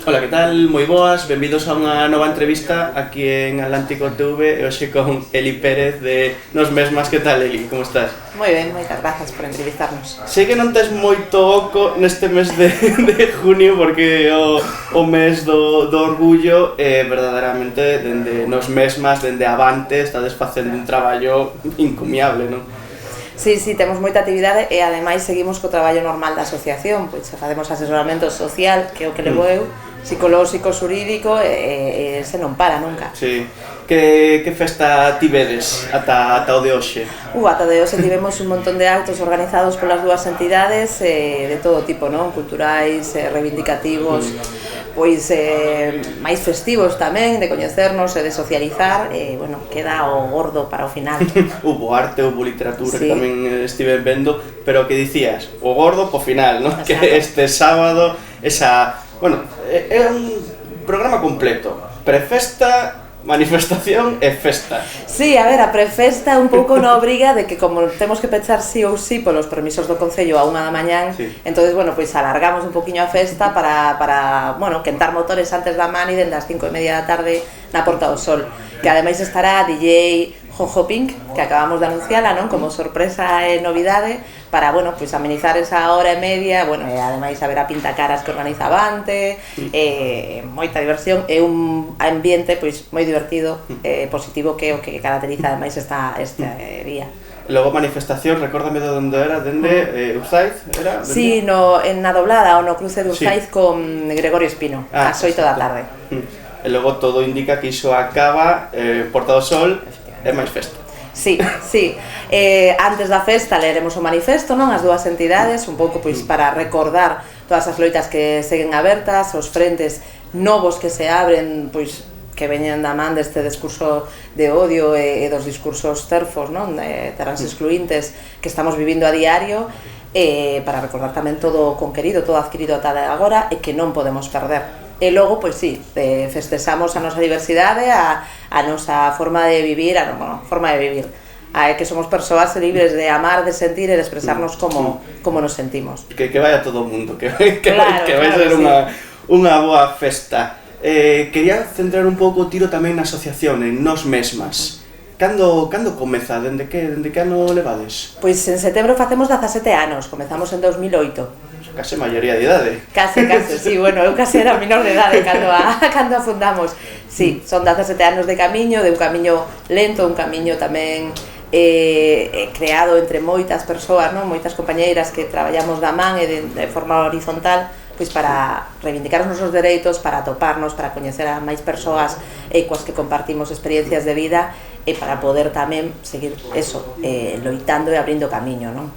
Ola, que tal? Moi boas, benvidos a unha nova entrevista aquí en Atlántico TV e hoxe con Eli Pérez de Nos Mesmas. Que tal, Eli? Como estás? Moi ben, moitas grazas por entrevistarnos. Sei que non tes moito oco neste mes de junio porque o mes do orgullo e verdadeiramente dende Nos Mesmas, dende Avante, estades facendo un traballo encomiable, non? Sí, temos moita actividade e ademais seguimos co traballo normal da asociación, pois facemos asesoramento social, que é o que levo eu, psicolóxico, xurídico e se non para nunca. Sí. Que festa tivedes ata o de hoxe? Ata de hoxe tivemos un montón de actos organizados polas dúas entidades de todo tipo, non? Culturais, reivindicativos, pois máis festivos tamén, de coñecernos e de socializar, bueno, queda o gordo para o final. Hubo arte, hubo literatura, sí, que tamén estive vendo, pero que dicías, o gordo po final, non? Exacto. Que este sábado, esa... Bueno, é un programa completo, prefesta, manifestación e festa. Sí, a ver, a prefesta un pouco na obriga de que como temos que pechar sí ou sí polos permisos do Concello a 1 da mañán, sí. Entonces, bueno, pois alargamos un poquinho a festa para bueno, quentar motores antes da mani dende as 5:30 da tarde na Porta do Sol, que ademais estará DJ Jojo Pink, que acabamos de anunciala, non? Como sorpresa e novidade para, bueno, pois amenizar esa hora e media, bueno, e ademais haber a pintacaras que organiza Avante, moita diversión e un ambiente pois moi divertido e positivo que é o que caracteriza ademais este día. Logo manifestación, recórdame de onde era, dende Urzaiz, era? Sí, na doblada, ou no cruce de Urzaiz sí, con Gregorio Espino, ás 8 da tarde. E logo todo indica que iso acaba Porta do Sol e máis festa. Sí. Antes da festa leremos o manifesto, non? As dúas entidades, un pouco pois para recordar todas as loitas que seguen abertas, os frentes novos que se abren, pois que veñen da man deste discurso de odio e dos discursos terfos, non? Terras excluintes que estamos vivindo a diario, para recordar tamén todo o conquerido, todo adquirido ata agora e que non podemos perder. E logo, pois sí, festexamos a nosa diversidade, a nosa forma de vivir, que somos persoas libres de amar, de sentir e de expresarnos como nos sentimos. Que vaya todo o mundo, que vai ser unha boa festa. Quería centrar un pouco o tiro tamén na asociación, en Nos Mesmas. Cando comeza? Dende que ano levades? Pois en setembro facemos 17 anos, comezamos en 2008. Case maioría de idade. Case, sí, bueno, eu case era menor de idade cando afundamos. Sí, son 17 anos de camiño, de un camiño lento, un camiño tamén creado entre moitas persoas, non? Moitas compañeiras que traballamos da man e de forma horizontal, pois para reivindicar os nosos dereitos, para atoparnos, para coñecer a máis persoas coas que compartimos experiencias de vida e para poder tamén seguir eso, loitando e abrindo camiño, non?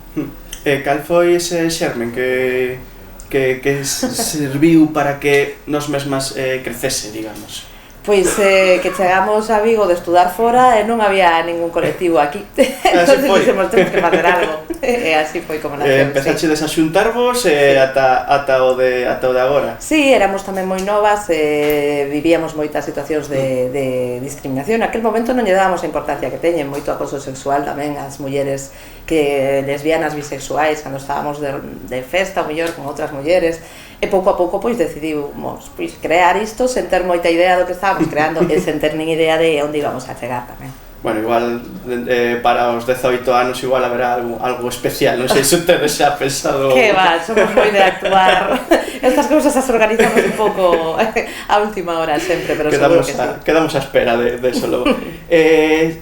Cal foi ese xermen que serviu para que Nos Mesmas crecese, digamos? Pois que chegamos a Vigo de estudar fora e non había ningún colectivo aquí. Entonces dixemos, temos que facer algo. E así foi como naceu. Empezachedes a xuntarvos ata o de agora? Sí, éramos tamén moi novas, vivíamos moitas situacións de discriminación. Naquel momento non lle dábamos a importancia que teñen, moito acoso sexual tamén as mulleres que lesbianas, bisexuais, cando estábamos de festa, ou mellor, con outras mulleres. E pouco a pouco pois decidimos pois crear isto sen ter moita idea do que estábamos creando e sen ter nin idea de onde íbamos a chegar tamén. Bueno, igual para os 18 anos igual haberá algo especial, non sei se tedes xa pensado... Que va, somos moi de actuar. Estas cousas as organizamos un pouco a última hora sempre, pero seguro que sí. Quedamos a espera de eso logo.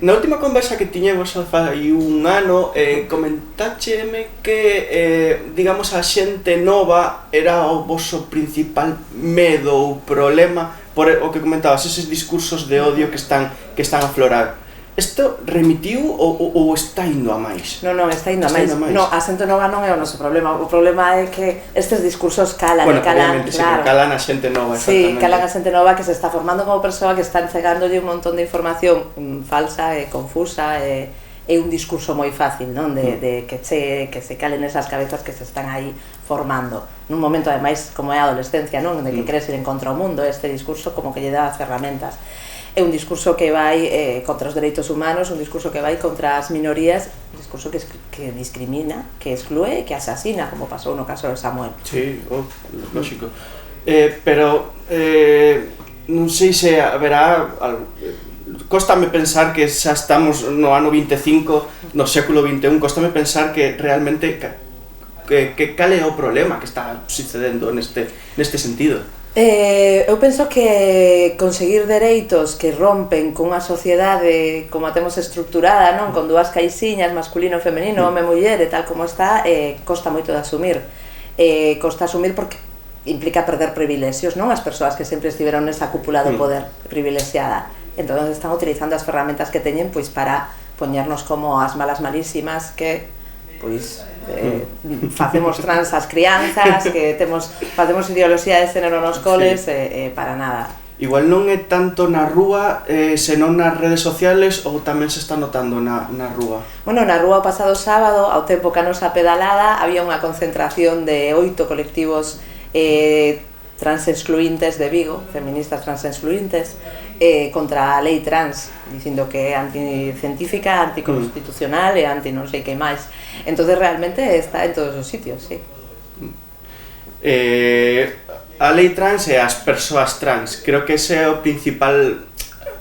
Na última conversa que tiñemos fai un ano, comentácheme que, digamos, a xente nova era o voso principal medo ou problema por o que comentabas, eses discursos de odio que están a aflorar. Isto remitiu ou está indo a máis? Non, está indo a máis. No, a xente nova non é o noso problema. O problema é que estes discursos calan, obviamente, claro. Calan a xente nova, exactamente. Sí, calan a xente nova que se está formando como persoa, que están chegándolle un montón de información falsa e confusa e un discurso moi fácil, non? De que se calen esas cabezas que se están aí formando. Nun momento, ademais, como é a adolescencia, non? De que queres ir en contra o mundo, este discurso como que lle dá as ferramentas. É un discurso que vai contra os dereitos humanos, un discurso que vai contra as minorías, un discurso que discrimina, que exclúe e que asasina, como pasou no caso de Samuel. Sí, lógico. pero non sei se haberá cóstame pensar que xa estamos no ano 25, no século 21, cóstame pensar que realmente que cal é o problema que está sucedendo neste sentido. Eu penso que conseguir dereitos que rompen cunha sociedade como a temos estructurada, non, con dúas caixiñas, masculino, femenino, home, muller e tal como está, costa moito de asumir. Costa asumir porque implica perder privilexios, non? As persoas que sempre estiveron nesa cúpula do poder privilexiada. Entón están utilizando as ferramentas que teñen pois para poñernos como as malas malísimas que pois facemos trans as crianzas, que facemos ideoloxía de xénero nos coles, para nada. Igual non é tanto na rúa, senón nas redes sociales, ou tamén se está notando na rúa? Bueno, na rúa o pasado sábado, ao tempo que a nosa pedalada, había unha concentración de 8 colectivos transexcluíntes de Vigo, feministas transexcluíntes, contra a lei trans, dicindo que é anticientífica, anticonstitucional e anti non sei que máis. Entonces realmente está en todos os sitios, sí. A lei trans e as persoas trans, creo que ese é o principal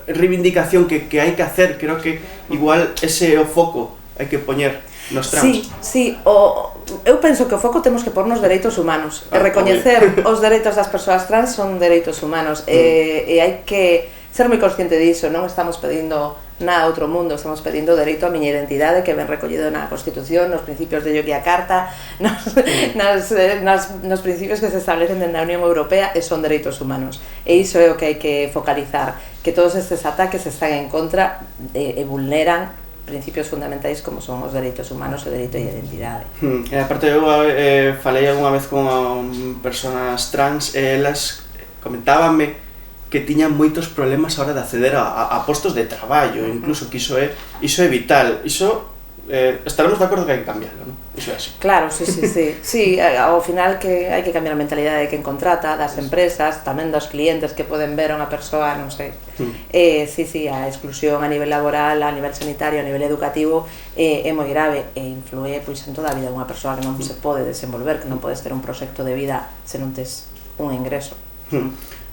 reivindicación que hai que hacer, creo que igual ese é o foco hai que poñer nos trans. Sí, eu penso que o foco temos que pôr nos dereitos humanos, e recoñecer os dereitos das persoas trans son dereitos humanos, e hai que ser moi consciente diso, non estamos pedindo nada a outro mundo, estamos pedindo o dereito a miña identidade que ven recollido na Constitución, nos principios de Yogyakarta, nos principios que se establecen dentro da Unión Europea, e son dereitos humanos, e iso é o que hai que focalizar, que todos estes ataques están en contra e vulneran principios fundamentais como son os dereitos humanos e o dereito a identidade. Aparte, eu falei algunha vez con persoas trans e elas comentábanme que tiñan moitos problemas a hora de acceder a postos de traballo, incluso que iso é vital. Iso estaremos de acordo que hai que cambiarlo, non? Iso é así. Claro, sí, ao final que hai que cambiar a mentalidade de quen contrata, das empresas, tamén dos clientes que poden ver a unha persoa, non sei. Sí, a exclusión a nivel laboral, a nivel sanitario, a nivel educativo é moi grave e influe pois en toda a vida dunha persoa que non se pode desenvolver, que non podes ter un proxecto de vida se non tes un ingreso.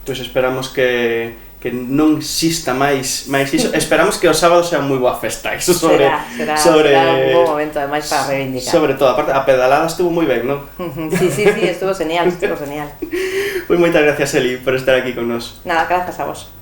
Pois esperamos que non exista máis iso. Esperamos que o sábado sea moi boa festa. Iso será un bo momento ademais para reivindicar. Sobre todo, aparte, a pedalada estuvo moi ben, non? Sí, estuvo genial. Pois moitas gracias, Eli, por estar aquí con nós. Nada, grazas a vos.